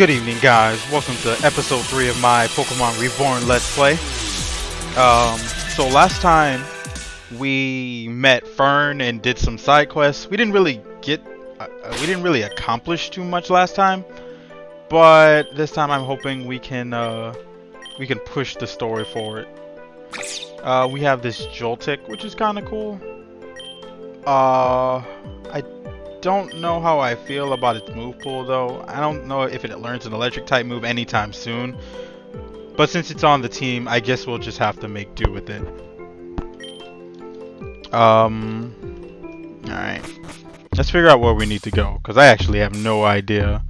Good evening, guys. Welcome to episode 3 of my Pokemon Reborn Let's Play. So last time we met Fern and did some side quests. We didn't really accomplish too much last time, but this time I'm hoping we can push the story forward. We have this Joltik, which is kind of cool. I don't know how I feel about its move pool though. I don't know if it learns an electric type move anytime soon. But since it's on the team, I guess we'll just have to make do with it. Alright. Let's figure out where we need to go, because I actually have no idea.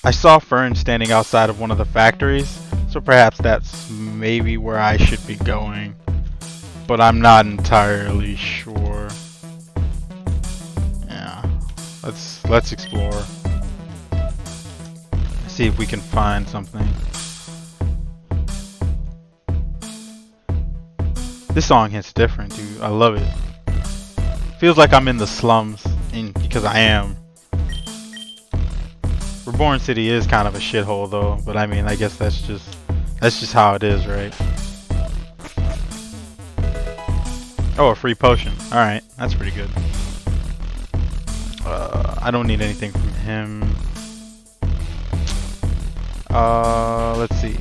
I saw Fern standing outside of one of the factories, so perhaps that's maybe where I should be going. But I'm not entirely sure. Let's explore. See if we can find something. This song hits different, dude. I love it. Feels like I'm in the slums, because I am. Reborn City is kind of a shithole though, but I mean, I guess that's just how it is, right? Oh, a free potion. Alright, that's pretty good. I don't need anything from him. Let's see.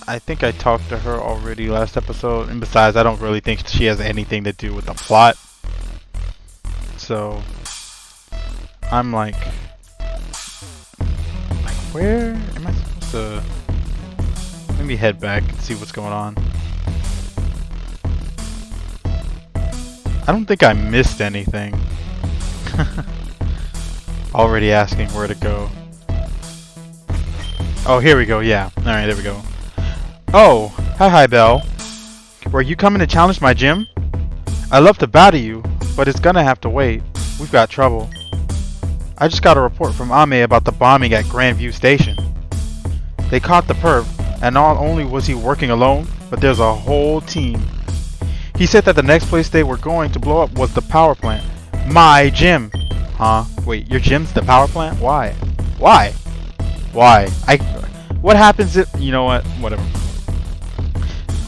I think I talked to her already last episode, and besides, I don't really think she has anything to do with the plot. So, I'm like where am I supposed to? Let me head back and see what's going on. I don't think I missed anything. Already asking where to go. Oh, here we go. Yeah. Alright, there we go. Oh, hi Belle. Were you coming to challenge my gym? I'd love to battle you, but it's gonna have to wait. We've got trouble. I just got a report from Ame about the bombing at Grandview Station. They caught the perp, and not only was he working alone, but there's a whole team. He said that the next place they were going to blow up was the power plant. My gym! Huh? Wait, your gym's the power plant? Why? Why? Why? What happens if... You know what? Whatever.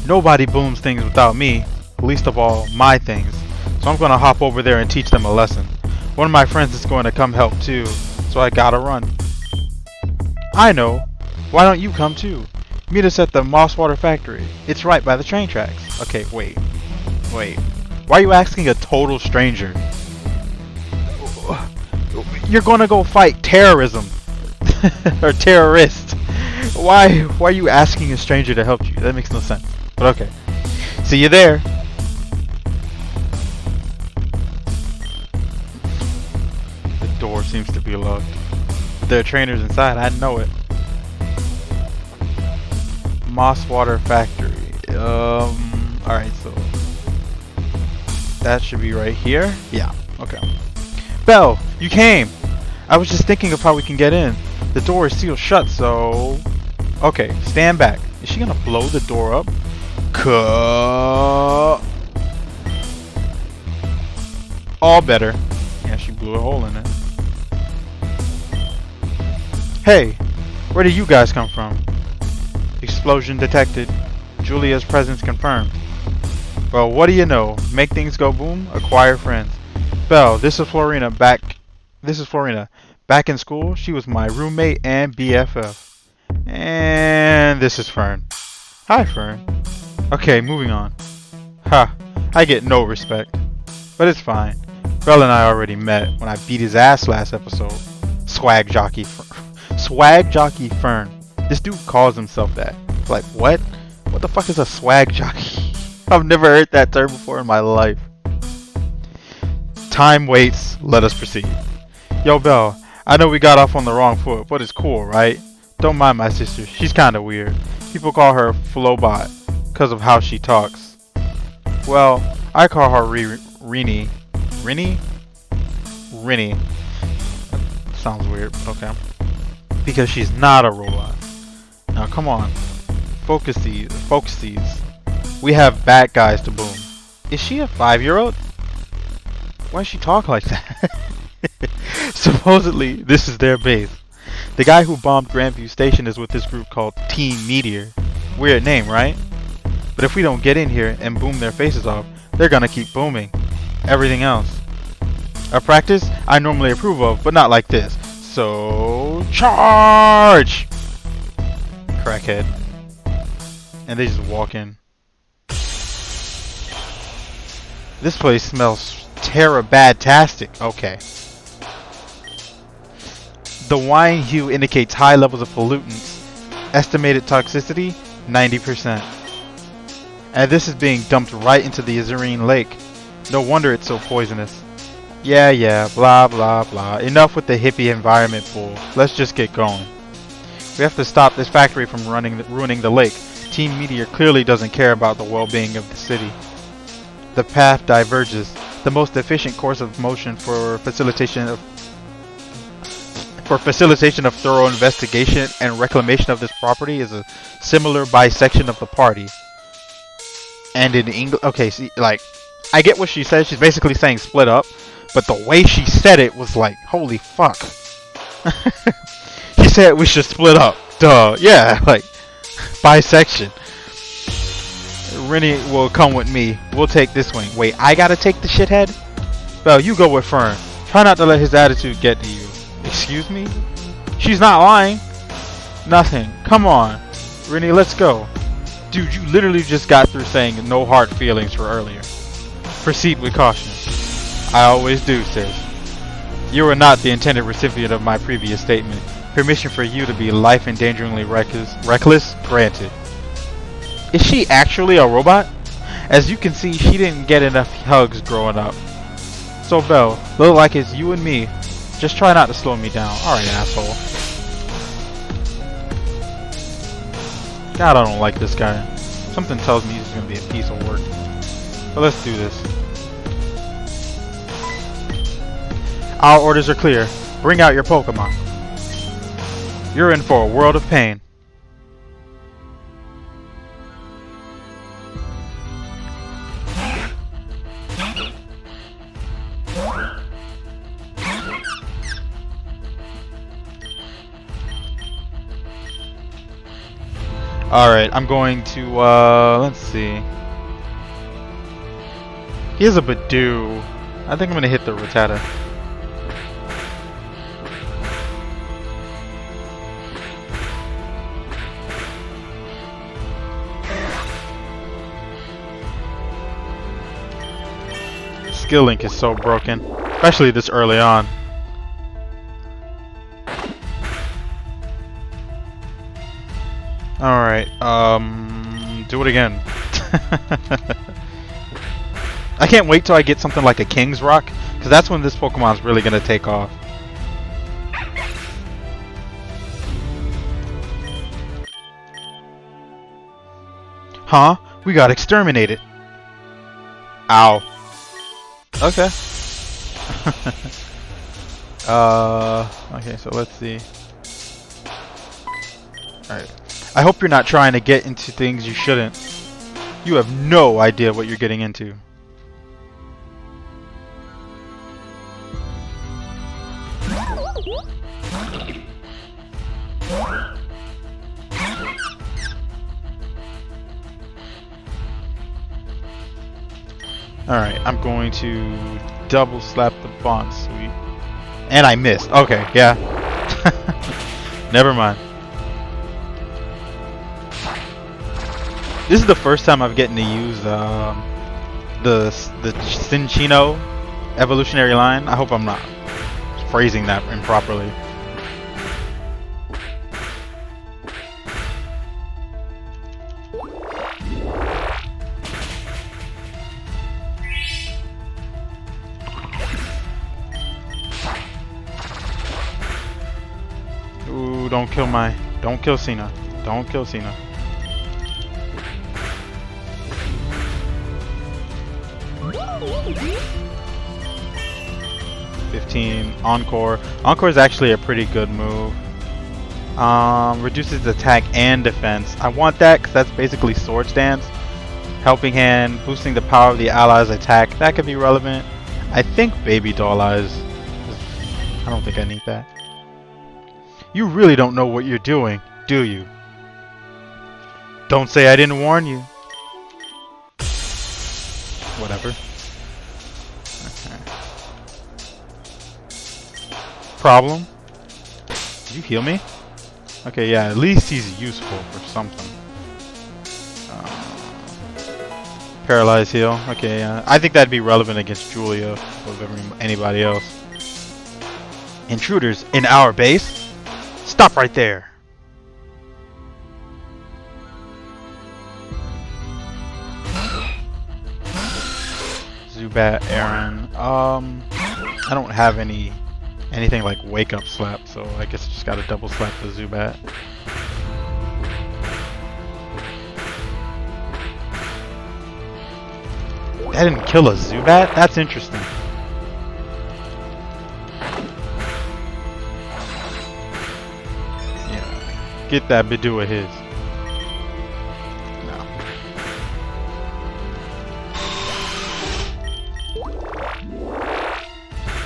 Nobody booms things without me. Least of all, my things. So I'm gonna hop over there and teach them a lesson. One of my friends is going to come help too, so I gotta run. I know. Why don't you come too? Meet us at the Mosswater Factory. It's right by the train tracks. Okay, wait. Why are you asking a total stranger? You're gonna go fight terrorism. Or terrorists. Why are you asking a stranger to help you? That makes no sense. But okay. See you there. The door seems to be locked. There are trainers inside, I know it. Mosswater Factory. Alright, so that should be right here. Yeah, okay. Belle, you came! I was just thinking of how we can get in. The door is sealed shut, so... Okay, stand back. Is she gonna blow the door up? All better. Yeah, she blew a hole in it. Hey, where did you guys come from? Explosion detected. Julia's presence confirmed. Well, what do you know? Make things go boom, acquire friends. Belle, this is Florina. Back in school, she was my roommate and BFF. And this is Fern. Hi, Fern. Okay, moving on. Ha, I get no respect. But it's fine. Belle and I already met when I beat his ass last episode. Swag Jockey Fern. This dude calls himself that. Like, what? What the fuck is a swag jockey? I've never heard that term before in my life. Time waits. Let us proceed. Yo, Belle. I know we got off on the wrong foot, but it's cool, right? Don't mind my sister. She's kinda weird. People call her Flowbot because of how she talks. Well, I call her Rini. Rini? Rini. That sounds weird, but okay. Because she's not a robot. Now, come on. Focus these. We have bad guys to boom. Is she a 5-year-old? Why does she talk like that? Supposedly, this is their base. The guy who bombed Grandview Station is with this group called Team Meteor. Weird name, right? But if we don't get in here and boom their faces off, they're gonna keep booming everything else. A practice I normally approve of, but not like this. So, charge! Crackhead. And they just walk in. This place smells terra-bad-tastic. Okay. The wine hue indicates high levels of pollutants. Estimated toxicity, 90%. And this is being dumped right into the Azurine Lake. No wonder it's so poisonous. Yeah, blah blah blah. Enough with the hippie environment bull. Let's just get going. We have to stop this factory from ruining the lake. Team Meteor clearly doesn't care about the well-being of the city. The path diverges. The most efficient course of motion for facilitation of thorough investigation and reclamation of this property is a similar bisection of the party. And in English, okay, see, like, I get what she said. She's basically saying split up, but the way she said it was like, holy fuck. She said we should split up. Duh. Yeah, like, bisection. Rennie will come with me. We'll take this wing. Wait, I gotta take the shithead? Belle, you go with Fern. Try not to let his attitude get to you. Excuse me? She's not lying. Nothing. Come on. Rennie, let's go. Dude, you literally just got through saying no hard feelings for earlier. Proceed with caution. I always do, sis. You are not the intended recipient of my previous statement. Permission for you to be life-endangeringly reckless granted. Is she actually a robot? As you can see, she didn't get enough hugs growing up. So, Belle, look like it's you and me. Just try not to slow me down. Alright, asshole. God, I don't like this guy. Something tells me he's gonna be a piece of work. But let's do this. Our orders are clear. Bring out your Pokémon. You're in for a world of pain. Alright, I'm going to, let's see. He has a Badoo. I think I'm going to hit the Rattata. Skill Link is so broken, especially this early on. Alright, do it again. I can't wait till I get something like a King's Rock, because that's when this Pokemon's really going to take off. Huh? We got exterminated. Ow. Okay. Okay, so let's see. Alright. I hope you're not trying to get into things you shouldn't. You have no idea what you're getting into. Alright, I'm going to double slap the Bond Sweet. And I missed. Okay, yeah. Never mind. This is the first time I've gotten to use the Cinchino evolutionary line. I hope I'm not phrasing that improperly. Ooh, don't kill Cena. Don't kill Cena. Encore. Encore is actually a pretty good move. Reduces attack and defense. I want that because that's basically Sword Stance. Helping Hand, boosting the power of the allies' attack. That could be relevant. I think Baby Doll Eyes. I don't think I need that. You really don't know what you're doing, do you? Don't say I didn't warn you. Whatever. Okay. Problem? Did you heal me? Okay, yeah, at least he's useful for something. Paralyzed heal. Okay, I think that'd be relevant against Julia over anybody else. Intruders in our base? Stop right there. Zubat, Aaron. I don't have anything like wake up slap, so I guess I just gotta double slap the Zubat. That didn't kill a Zubat? That's interesting. Yeah. Get that Bidoo of his. No.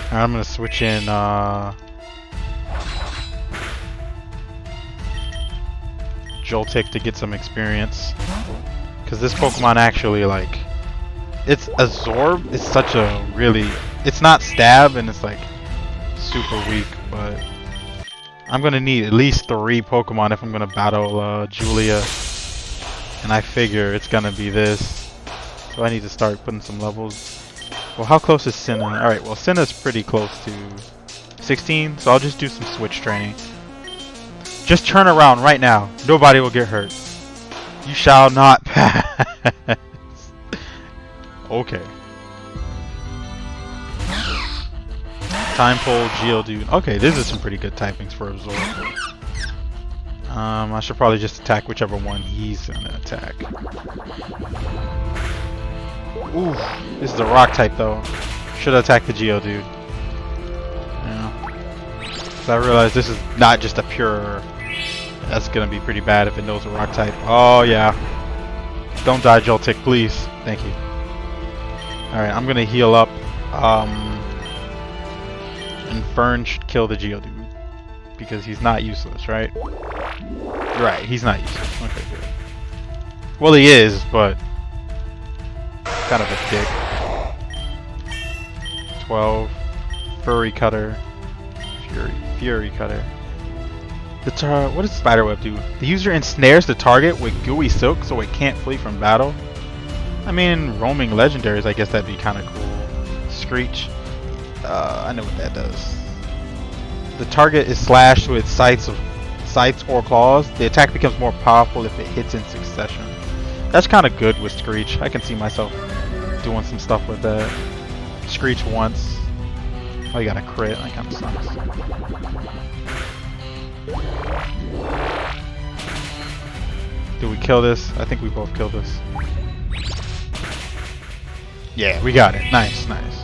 Alright, I'm gonna switch in Joltik to get some experience. Because this Pokemon actually like it's Absorb. It's such a really... It's not Stab, and it's like super weak, but I'm gonna need at least 3 Pokemon if I'm gonna battle Julia, and I figure it's gonna be this. So I need to start putting some levels. Well, how close is Sinnoh? Alright, well Sinnoh's pretty close to 16, so I'll just do some switch training. Just turn around right now. Nobody will get hurt. You shall not pass. Okay. Time Pull, Geodude. Okay, this is some pretty good typings for Absorb. I should probably just attack whichever one he's gonna attack. Ooh, this is a rock type though. Should attack the Geodude. Yeah. So I realize this is not just a pure... That's gonna be pretty bad if it knows a rock type. Oh yeah. Don't die, Joltik, please. Thank you. Alright, I'm gonna heal up. And Fern should kill the Geodude. Because he's not useless, right? Right, he's not useless. Okay, good. Well, he is, but... kind of a dick. 12. Furry Cutter. Fury Cutter. What does Spiderweb do? The user ensnares the target with gooey silk so it can't flee from battle. I mean, roaming legendaries, I guess that'd be kind of cool. Screech. I know what that does. The target is slashed with sights or claws. The attack becomes more powerful if it hits in succession. That's kind of good with Screech. I can see myself doing some stuff with that. Screech once. Oh, you got a crit. That kind of sucks. Did we kill this? I think we both killed this. Yeah, we got it. Nice, nice.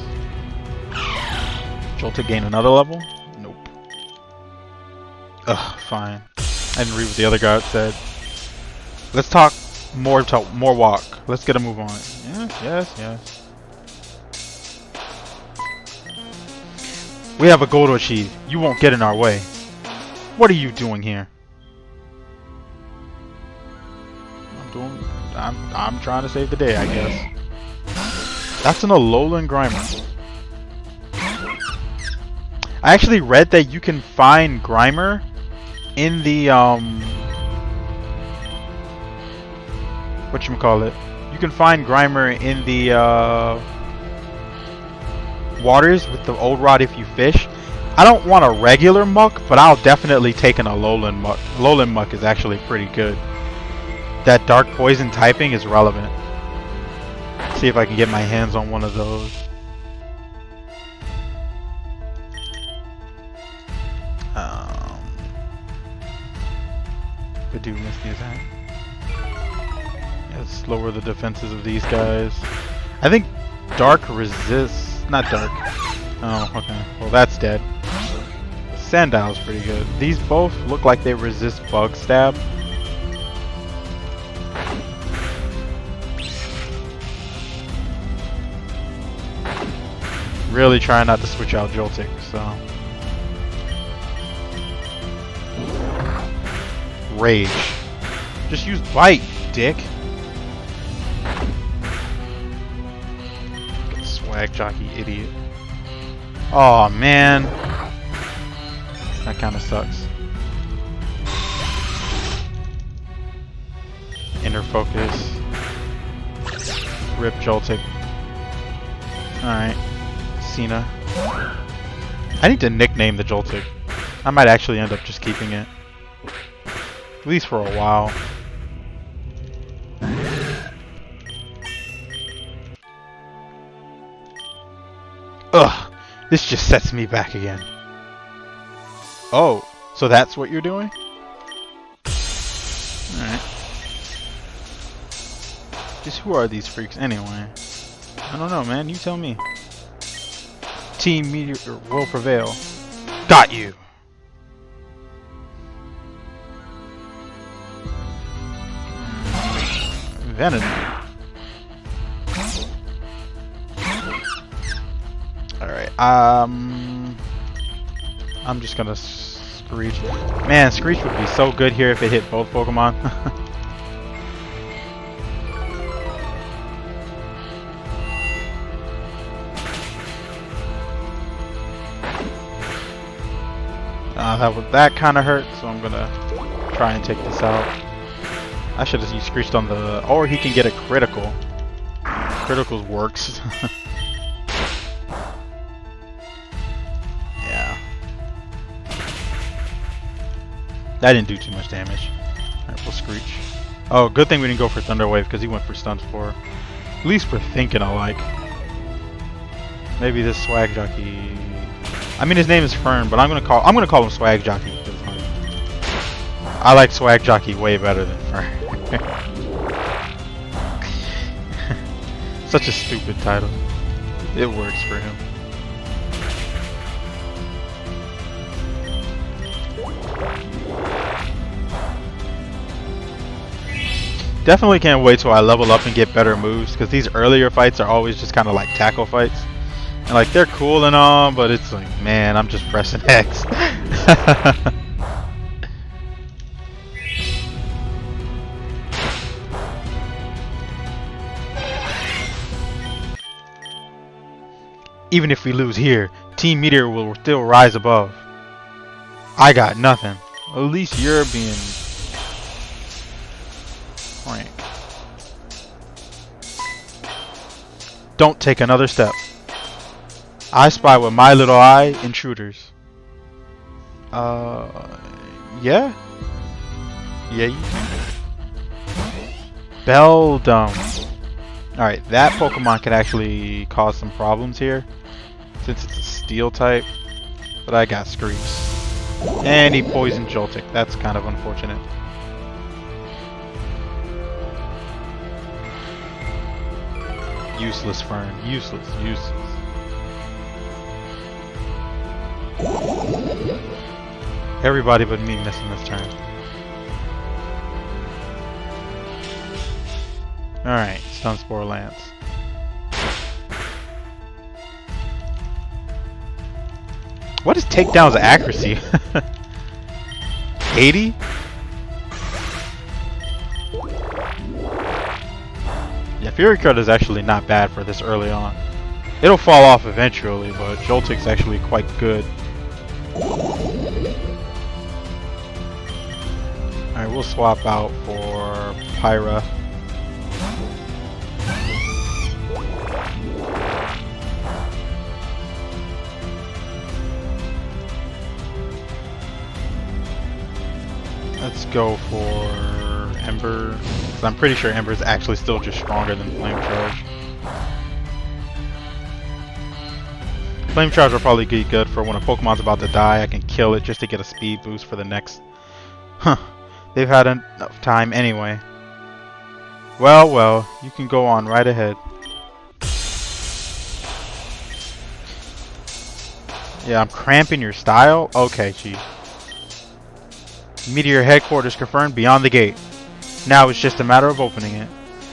Joltik gain another level? Nope. Ugh, fine. I didn't read what the other guard said. Let's talk more walk. Let's get a move on. Yes, yes, yes. We have a goal to achieve. You won't get in our way. What are you doing here? I'm trying to save the day, I guess. That's an Alolan Grimer. I actually read that you can find Grimer in the whatchamacallit? You can find Grimer in the waters with the old rod if you fish. I don't want a regular muck, but I'll definitely take an Alolan muck. Alolan muck is actually pretty good. That dark poison typing is relevant. See if I can get my hands on one of those. But do miss the attack. Let's lower the defenses of these guys. I think dark resists. Not dark. Oh, okay. Well, that's dead. Sandile's pretty good. These both look like they resist bug stab. Really trying not to switch out Joltik, so. rage. Just use bite, dick. Swag jockey idiot. Oh man. That kinda sucks. Inner focus. Rip Joltik. Alright. Cena. I need to nickname the Joltik. I might actually end up just keeping it. At least for a while. Ugh! This just sets me back again. Oh, so that's what you're doing? Alright. Just who are these freaks anyway? I don't know, man. You tell me. Team Meteor will prevail. Got you! Vanity. Alright, I'm just gonna Screech. Man, Screech would be so good here if it hit both Pokemon. That kind of hurt, so I'm gonna try and take this out. I should have used Screeched on the... Or he can get a critical. Criticals works. Yeah. That didn't do too much damage. Alright, we'll Screech. Oh, good thing we didn't go for Thunder Wave because he went for Stun Spore. At least we're thinking alike. Maybe this Swag Jockey... I mean, his name is Fern, but I'm gonna call him Swag Jockey. I like Swag Jockey way better than Fern. Such a stupid title. It works for him. Definitely can't wait till I level up and get better moves, because these earlier fights are always just kind of like tackle fights. And like, they're cool and all, but it's like, man, I'm just pressing X. Even if we lose here, Team Meteor will still rise above. I got nothing. At least you're being frank. Don't take another step. I spy with my little eye intruders. Yeah? Yeah, you can. Beldum. Alright, that Pokemon can actually cause some problems here, since it's a Steel type. But I got Screeps. And he poisoned Joltik. That's kind of unfortunate. Useless Fern. Useless. Useless. Everybody but me missing this turn. Alright, Stun Spore Lance. What is Takedown's accuracy? 80? Yeah, Fury Card is actually not bad for this early on. It'll fall off eventually, but Joltik's actually quite good. Alright, we'll swap out for Pyra. Let's go for Ember. 'Cause I'm pretty sure Ember is actually still just stronger than Flame Charge. Flame Charge will probably be good for when a Pokemon's about to die. I can kill it just to get a speed boost for the next. Huh. They've had enough time anyway. Well, well, you can go on right ahead. Yeah, I'm cramping your style? Okay, Chief. Meteor headquarters confirmed beyond the gate. Now it's just a matter of opening it.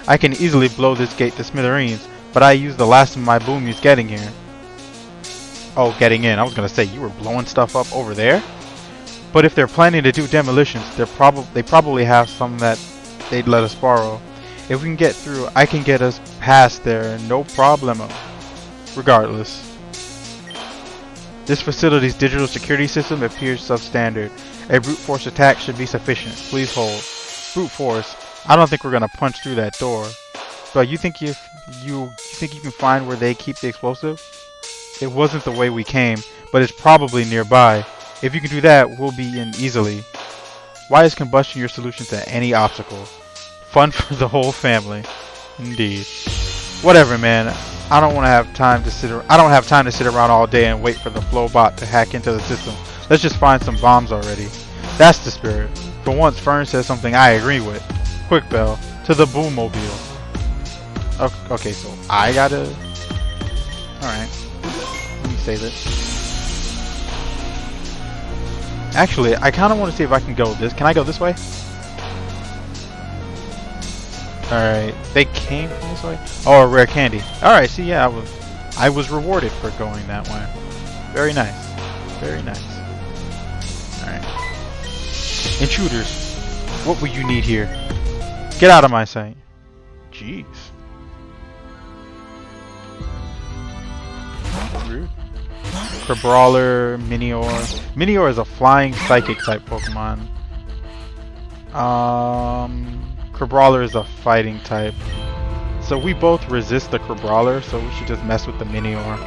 I can easily blow this gate to smithereens, but I used the last of my boomies getting here. Oh, getting in. I was gonna say, you were blowing stuff up over there? But if they're planning to do demolitions, they probably have some that they'd let us borrow. If we can get through, I can get us past there, no problemo. Regardless, this facility's digital security system appears substandard. A brute force attack should be sufficient. Please hold. Brute force? I don't think we're gonna punch through that door. But you think you think you can find where they keep the explosive? It wasn't the way we came, but it's probably nearby. If you can do that, we'll be in easily. Why is combustion your solution to any obstacle? Fun for the whole family. Indeed. Whatever, man. I don't have time to sit around all day and wait for the Flowbot to hack into the system. Let's just find some bombs already. That's the spirit. For once, Fern says something I agree with. Quick, Bell. To the Boommobile. Okay, so I gotta... Alright. Let me save it. Actually, I kind of want to see if I can go this. Can I go this way? Alright. They came from this way? Oh, a rare candy. Alright, see, yeah, I was rewarded for going that way. Very nice. Very nice. Alright. Intruders. What will you need here? Get out of my sight. Jeez. Rude. Crabrawler, Minior. Minior is a flying psychic type Pokemon. Crabrawler is a fighting type. So we both resist the Crabrawler, so we should just mess with the Minior.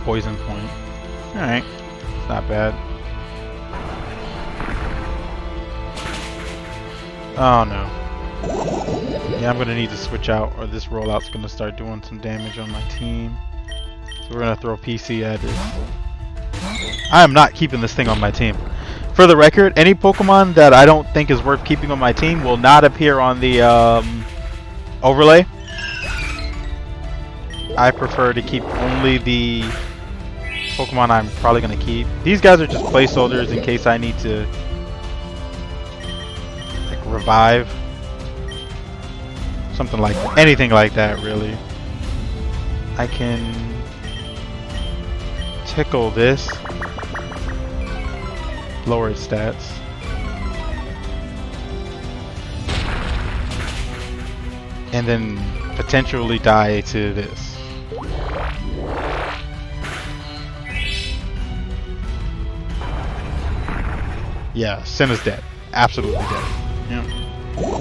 Poison point. Alright. It's not bad. Oh no. Yeah, I'm gonna need to switch out, or this rollout's gonna start doing some damage on my team. So we're gonna throw PC at it. I am not keeping this thing on my team. For the record, any Pokemon that I don't think is worth keeping on my team will not appear on the overlay. I prefer to keep only the Pokemon I'm probably gonna keep. These guys are just placeholders in case I need to like revive. Something like anything like that, really. I can tickle this, lower its stats. And then potentially die to this. Yeah, Senna's dead. Absolutely dead. Yep.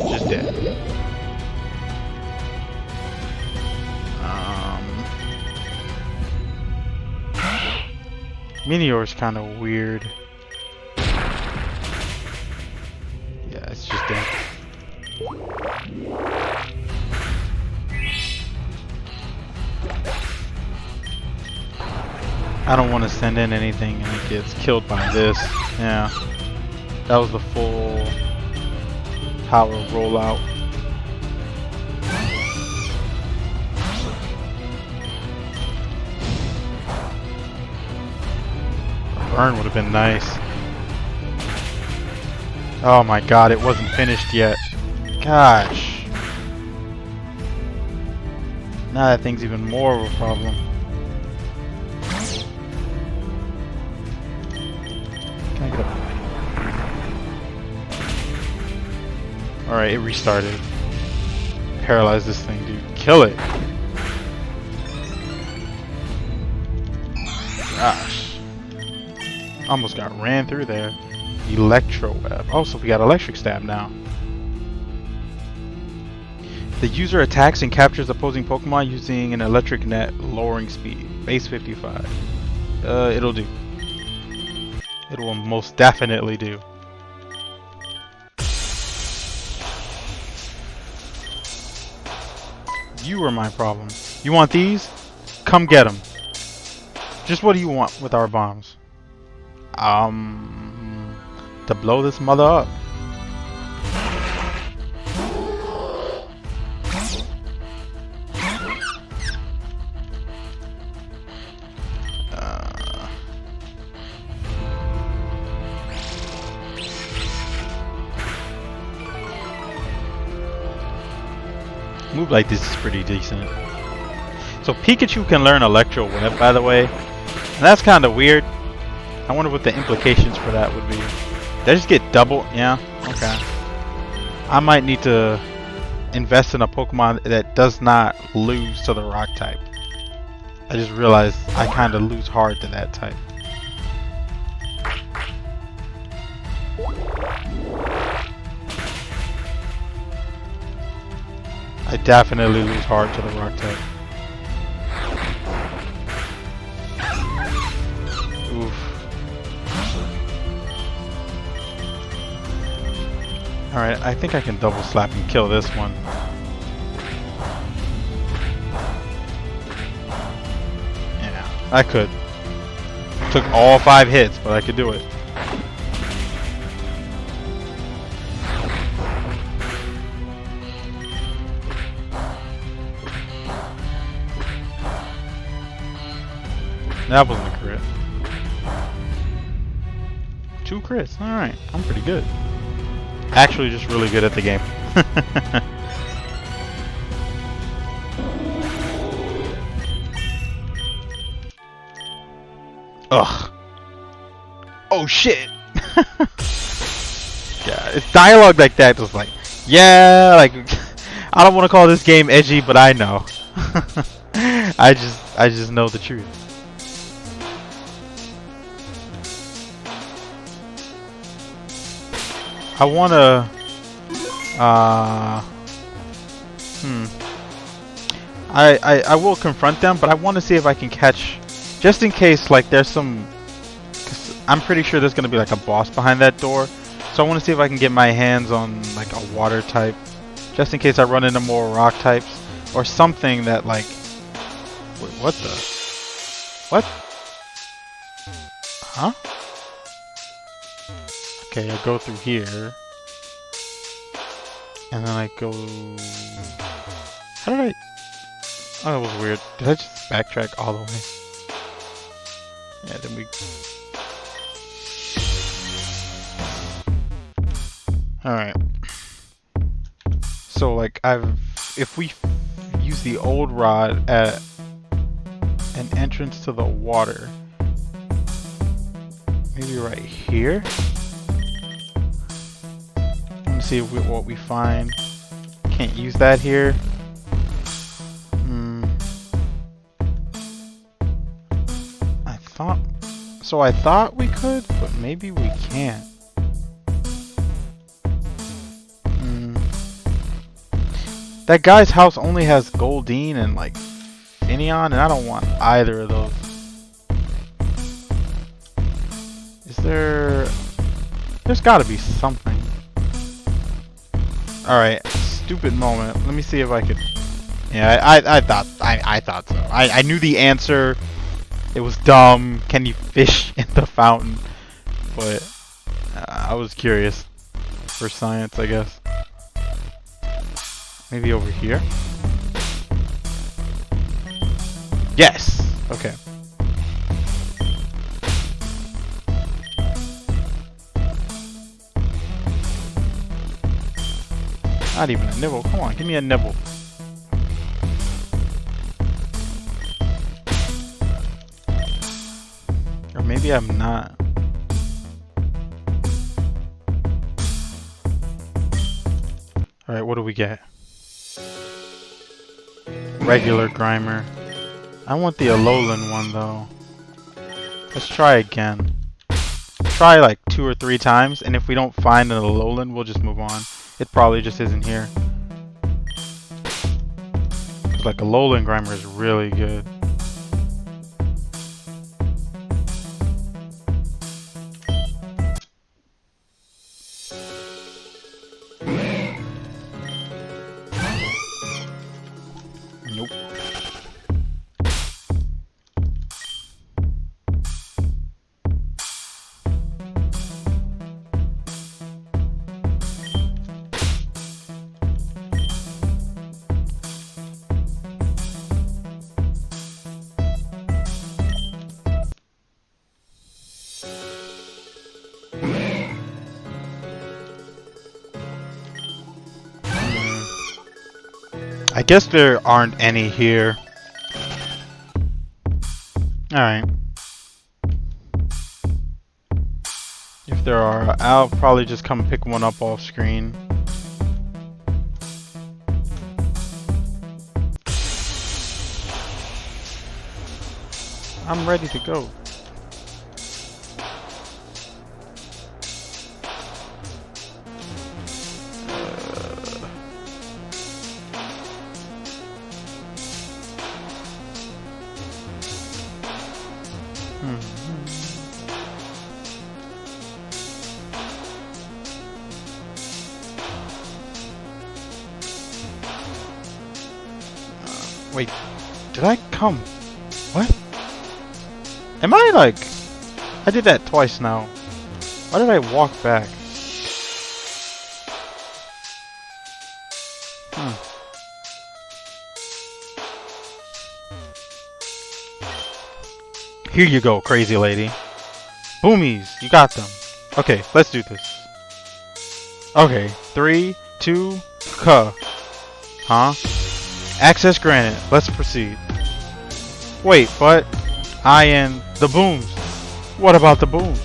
Just dead. Minior's kind of weird. Yeah, it's just dead. I don't want to send in anything and it gets killed by this. Yeah. That was the full power rollout. Burn would have been nice. Oh my god, it wasn't finished yet. Gosh. Now that thing's even more of a problem. Can I get up? Alright, it restarted. Paralyze this thing, dude. Kill it. Gosh. Almost got ran through there. Electro Web. Oh, so we got Electric Stab now. The user attacks and captures opposing Pokemon using an electric net, lowering speed. Base 55. It'll do. It will most definitely do. You are my problem. You want these? Come get them. Just what do you want with our bombs? To blow this mother up. Move like this is pretty decent. So So Pikachu can learn Electro Web, by the way. And that's kind of weird. I wonder what the implications for that would be. Did I just get double? Yeah, okay. I might need to invest in a Pokemon that does not lose to the rock type. I just realized I kind of lose hard to that type. I definitely lose hard to the rock type. Oof. Alright, I think I can double slap and kill this one. Yeah, I could. Took all 5 hits, but I could do it. That wasn't a crit. 2 crits, alright, I'm pretty good. Actually just really good at the game. Ugh. Oh shit! Yeah, it's dialogue like that just like, yeah, like, I don't want to call this game edgy, but I know. I just know the truth. I wanna, I will confront them, but I want to see if I can catch, just in case, like, there's some, cause I'm pretty sure there's gonna be like a boss behind that door, so I want to see if I can get my hands on like a water type, just in case I run into more rock types, or something that like, wait, what the, what? Huh? Okay, I go through here. And then I go... How did I... Oh, that was weird. Did I just backtrack all the way? Yeah, then we... Alright. So, like, if we use the old rod at an entrance to the water... Maybe right here? See what we find. Can't use that here. I thought we could, but maybe we can't. That guy's house only has Goldeen and like Finion, and I don't want either of those. Is there... There's gotta be something. Alright, stupid moment. Let me see if I could... Yeah, I thought so. I knew the answer. It was dumb. Can you fish in the fountain? But I was curious. For science, I guess. Maybe over here? Yes! Okay. Not even a nibble. Come on, give me a nibble. Or maybe I'm not. Alright, what do we get? Regular Grimer. I want the Alolan one though. Let's try again. Try like 2 or 3 times, and if we don't find an Alolan, we'll just move on. It probably just isn't here. Cause like Alolan Grimer is really good. Nope. I guess there aren't any here. Alright. If there are, I'll probably just come pick one up off screen. I'm ready to go. Wait, did I come? What? Am I like... I did that twice now. Why did I walk back? Here you go, crazy lady. Boomies, you got them. Okay, let's do this. Okay, 3, 2, Huh? Access granted. Let's proceed. Wait, but I and the booms. What about the booms?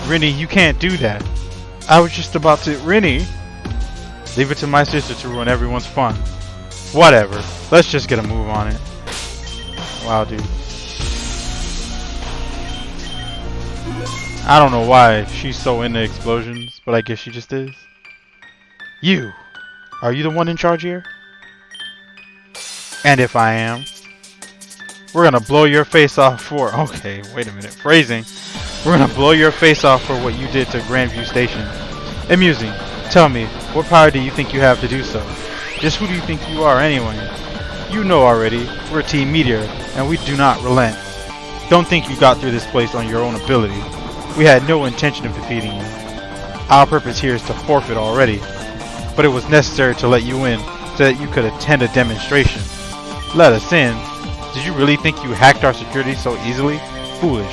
Rennie, you can't do that. I was just about to... Rennie? Leave it to my sister to ruin everyone's fun. Whatever. Let's just get a move on it. Wow, dude. I don't know why she's so into explosions, but I guess she just is. You! Are you the one in charge here? And if I am, we're gonna blow your face off for... Okay, wait a minute. Phrasing. We're gonna blow your face off for what you did to Grandview Station. Amusing. Tell me, what power do you think you have to do so? Just who do you think you are anyway? You know already. We're Team Meteor, and we do not relent. Don't think you got through this place on your own ability. We had no intention of defeating you. Our purpose here is to forfeit already. But it was necessary to let you in so that you could attend a demonstration. Let us in? Did you really think you hacked our security so easily? Foolish.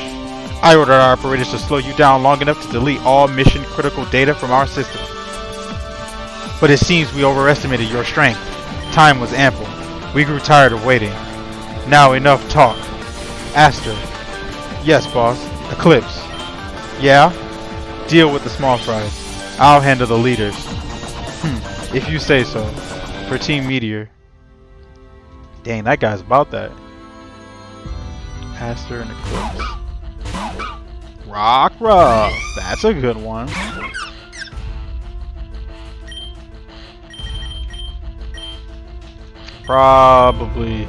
I ordered our operators to slow you down long enough to delete all mission critical data from our system. But it seems we overestimated your strength. Time was ample. We grew tired of waiting. Now enough talk. Aster. Yes, boss. Eclipse. Yeah? Deal with the small fries. I'll handle the leaders. If you say so. For Team Meteor. Dang, that guy's about that. Aster and Eclipse. Rock Ruff. That's a good one. Probably.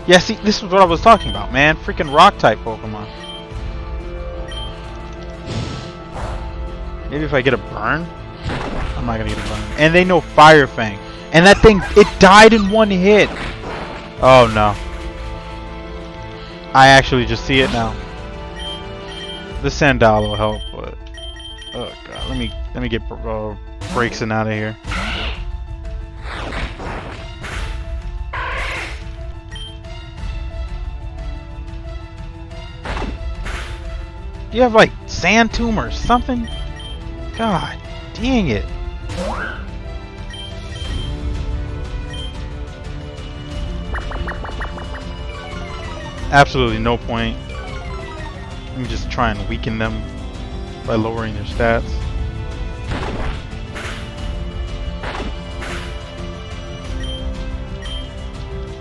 Yeah, see, this is what I was talking about, man. Freaking rock type Pokemon. Maybe if I get a burn? I'm not gonna get a burn. And they know Fire Fang. And that thing, it died in one hit. Oh no. I actually just see it now. The Sandal will help, but oh god, let me get Braixen out of here. Do you have like Sand Tomb or something? God dang it. Absolutely no point. Let me just try and weaken them by lowering their stats.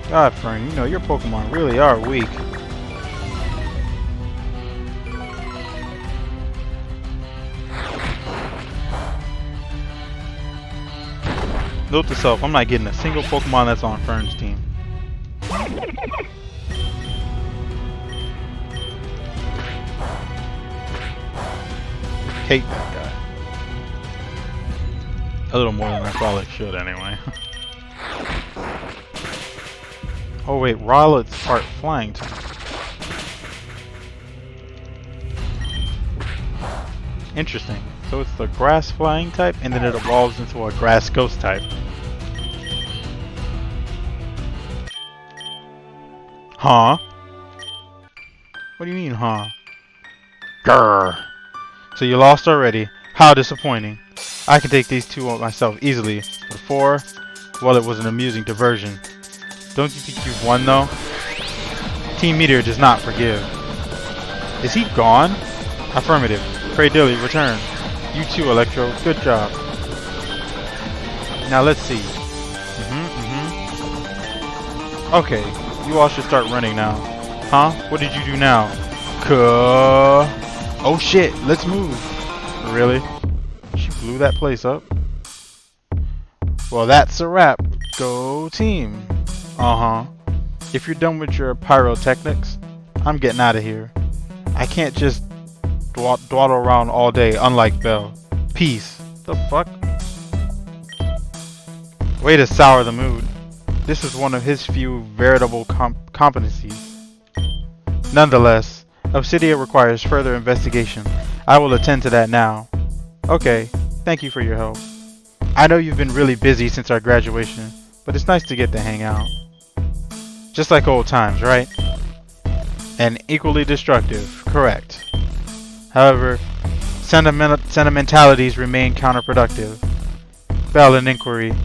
God, Fern, you know your Pokemon really are weak. Note to self, I'm not getting a single Pokemon that's on Fern's team. Hate that guy. A little more than I probably should anyway. Oh wait, Rowlet's part flying type. Interesting. So it's the grass flying type and then it evolves into a grass ghost type. Huh? What do you mean, huh? Grrr. So you lost already. How disappointing. I can take these two myself easily. But 4, well, it was an amusing diversion. Don't you think you've won though? Team Meteor does not forgive. Is he gone? Affirmative. Pray Dilly, return. You too, Electro. Good job. Now let's see. Okay, you all should start running now. Huh? What did you do now? Oh shit, let's move. Really? She blew that place up? Well, that's a wrap. Go team. If you're done with your pyrotechnics, I'm getting out of here. I can't just dawdle around all day, unlike Belle. Peace. The fuck? Way to sour the mood. This is one of his few veritable competencies. Nonetheless, Obsidia requires further investigation. I will attend to that now. Okay, thank you for your help. I know you've been really busy since our graduation, but it's nice to get to hang out. Just like old times, right? And equally destructive, correct. However, sentimentalities remain counterproductive. Bell, an inquiry.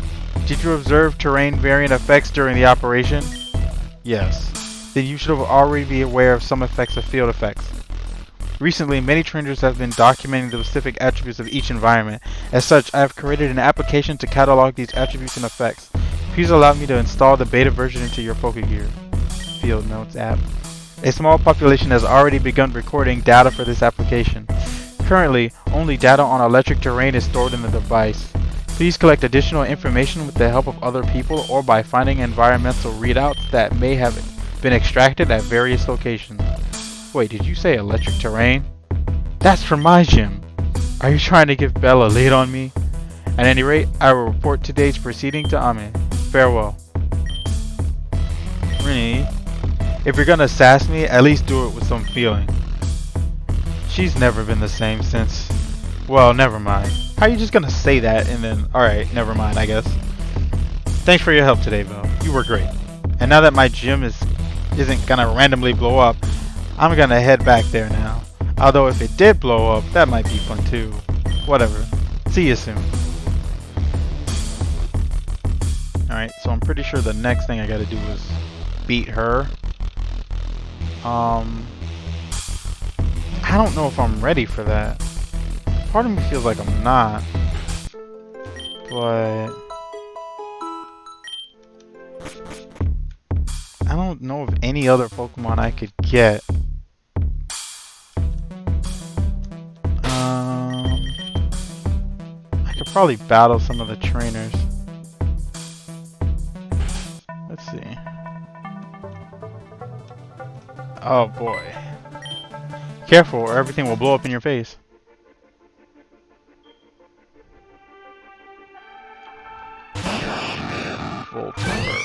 Did you observe terrain variant effects during the operation? Yes. Then you should have already be aware of some effects of field effects. Recently, many trainers have been documenting the specific attributes of each environment. As such, I have created an application to catalog these attributes and effects. Please allow me to install the beta version into your Pokégear. Field Notes app. A small population has already begun recording data for this application. Currently, only data on electric terrain is stored in the device. Please collect additional information with the help of other people or by finding environmental readouts that may have been extracted at various locations. Wait, did you say electric terrain? That's from my gym. Are you trying to give Belle a lead on me? At any rate, I will report today's proceeding to Ame. Farewell. Really? If you're gonna sass me, at least do it with some feeling. She's never been the same since... Well, never mind. How are you just gonna say that and then... Alright, never mind, I guess. Thanks for your help today, Belle. You were great. And now that my gym isn't gonna randomly blow up, I'm gonna head back there now. Although if it did blow up, that might be fun too. Whatever. See you soon. Alright, so I'm pretty sure the next thing I gotta do is beat her. I don't know if I'm ready for that. Part of me feels like I'm not. But... I don't know of any other Pokemon I could get. I could probably battle some of the trainers. Let's see. Oh boy. Careful or everything will blow up in your face. Voltorb.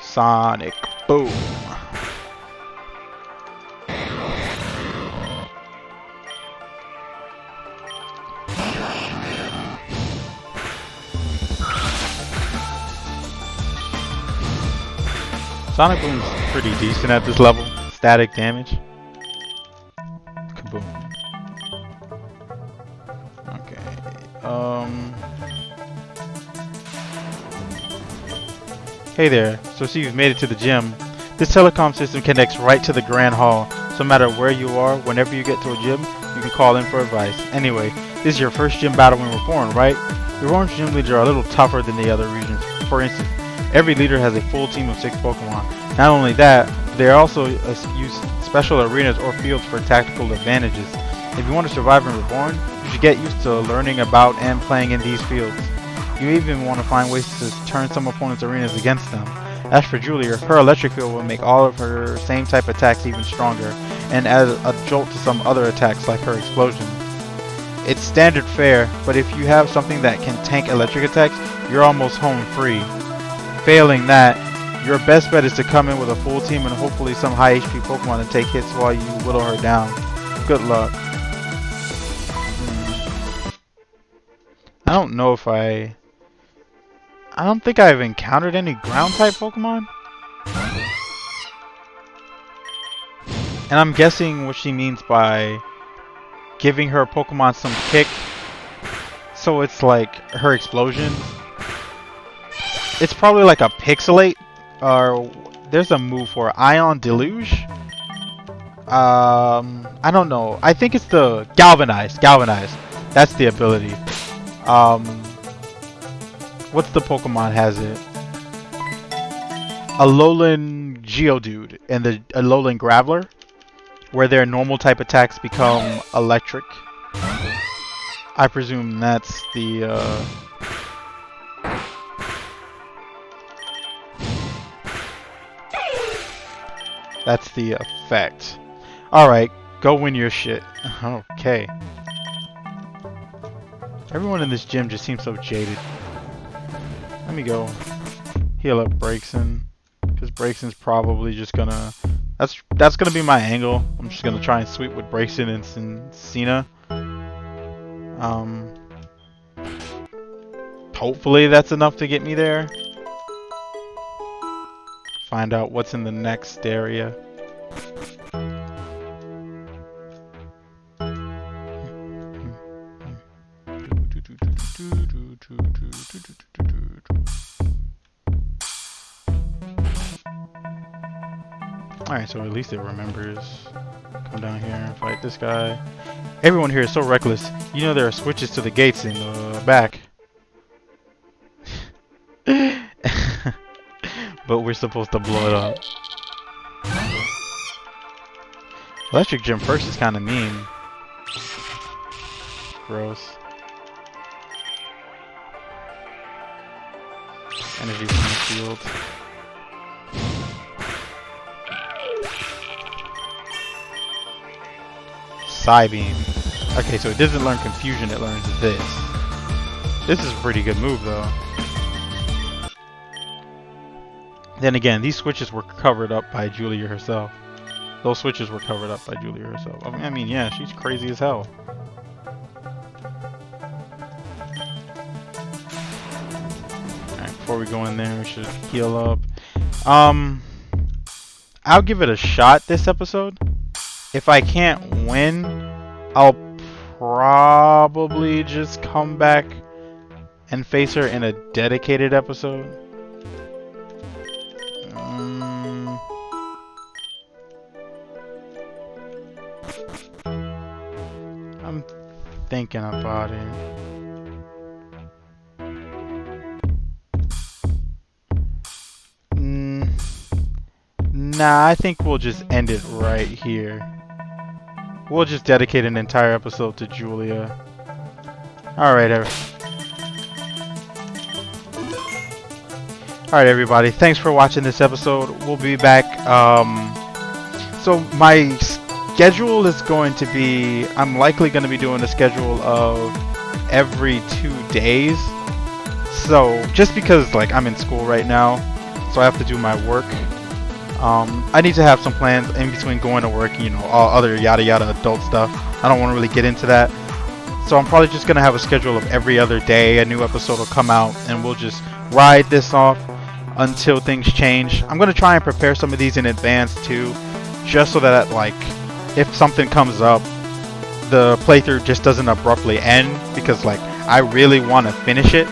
Sonic Boom. Sonic Boom's pretty decent at this level. Static damage. Kaboom. Okay. Hey there. So see you've made it to the gym. This telecom system connects right to the Grand Hall. So no matter where you are, whenever you get to a gym, you can call in for advice. Anyway, this is your first gym battle when Reborn, right? Reborn's gym leaders are a little tougher than the other regions. For instance, every leader has a full team of 6 Pokemon. Not only that, they also use special arenas or fields for tactical advantages. If you want to survive in Reborn, you should get used to learning about and playing in these fields. You even want to find ways to turn some opponents' arenas against them. As for Julia, her electric field will make all of her same type attacks even stronger, and add a jolt to some other attacks like her explosion. It's standard fare, but if you have something that can tank electric attacks, you're almost home free. Failing that, your best bet is to come in with a full team and hopefully some high HP Pokemon to take hits while you whittle her down. Good luck. I don't know if I don't think I've encountered any ground type Pokemon. And I'm guessing what she means by giving her Pokemon some kick So it's like her explosion. It's probably like a pixelate, or there's a move for ion deluge. I don't know. I think it's the galvanize. That's the ability. What's the Pokemon has it? Alolan Geodude and the Alolan Graveler, where their normal type attacks become electric. I presume that's the effect. Alright, go win your shit. Okay. Everyone in this gym just seems so jaded. Let me go heal up Braixen, because Braixen's probably just gonna... That's gonna be my angle. I'm just gonna try and sweep with Braixen and Cena. Hopefully that's enough to get me there. Find out what's in the next area. Alright, so at least it remembers. Come down here and fight this guy. Everyone here is so reckless. You know there are switches to the gates in the back. But we're supposed to blow it up. Electric Gym first is kind of mean. Gross. Energy from the field. Psybeam. Okay, so it doesn't learn Confusion, it learns this. This is a pretty good move, though. Then again, these switches were covered up by Julia herself. Those switches were covered up by Julia herself. I mean, yeah, she's crazy as hell. Alright, before we go in there, we should heal up. I'll give it a shot this episode. If I can't win, I'll probably just come back and face her in a dedicated episode. I'm thinking about it. Nah, I think we'll just end it right here. We'll just dedicate an entire episode to Julia. Alright, everybody. Thanks for watching this episode. We'll be back. So my schedule is going to be... I'm likely going to be doing a schedule of every 2 days. So, just because like I'm in school right now, so I have to do my work. I need to have some plans in between going to work, you know, all other yada yada adult stuff. I don't want to really get into that. So I'm probably just going to have a schedule of every other day. A new episode will come out and we'll just ride this off until things change. I'm going to try and prepare some of these in advance too, just so that like if something comes up, the playthrough just doesn't abruptly end, because like I really want to finish it.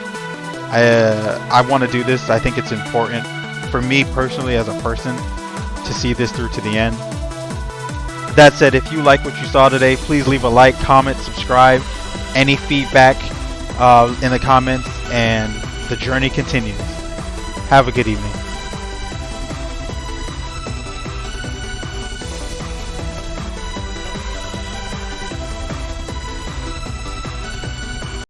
I want to do this. I think it's important for me personally as a person to see this through to the end. That said, if you like what you saw today, please leave a like, comment, subscribe. Any feedback in the comments, and the journey continues. Have a good evening.